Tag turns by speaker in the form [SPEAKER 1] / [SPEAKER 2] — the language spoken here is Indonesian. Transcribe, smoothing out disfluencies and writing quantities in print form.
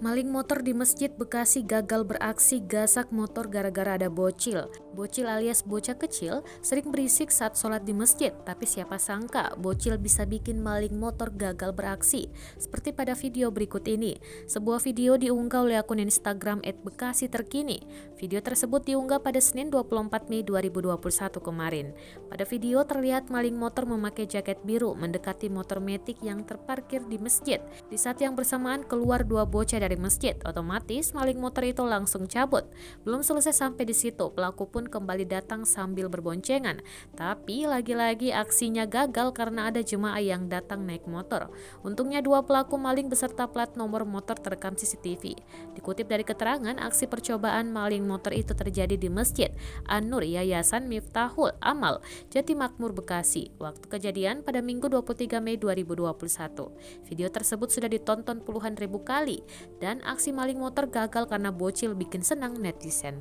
[SPEAKER 1] Maling motor di Masjid Bekasi gagal beraksi gasak motor gara-gara ada bocil. Bocil alias bocah kecil sering berisik saat sholat di masjid, tapi siapa sangka bocil bisa bikin maling motor gagal beraksi. Seperti pada video berikut ini. Sebuah video diunggah oleh akun Instagram @bekasi_terkini. Video tersebut diunggah pada Senin 24 Mei 2021 kemarin. Pada video terlihat maling motor memakai jaket biru mendekati motor metik yang terparkir di masjid. Di saat yang bersamaan keluar dua bocah dari masjid, otomatis maling motor itu langsung cabut. Belum selesai sampai di situ, pelaku pun kembali datang sambil berboncengan. Tapi lagi-lagi aksinya gagal karena ada jemaah yang datang naik motor. Untungnya dua pelaku maling beserta plat nomor motor terekam CCTV. Dikutip dari keterangan, aksi percobaan maling motor itu terjadi di Masjid An-Nur Yayasan Miftahul Amal, Jatimakmur, Bekasi. Waktu kejadian pada Minggu 23 Mei 2021. Video tersebut sudah ditonton puluhan ribu kali dan aksi maling motor gagal karena bocil bikin senang netizen.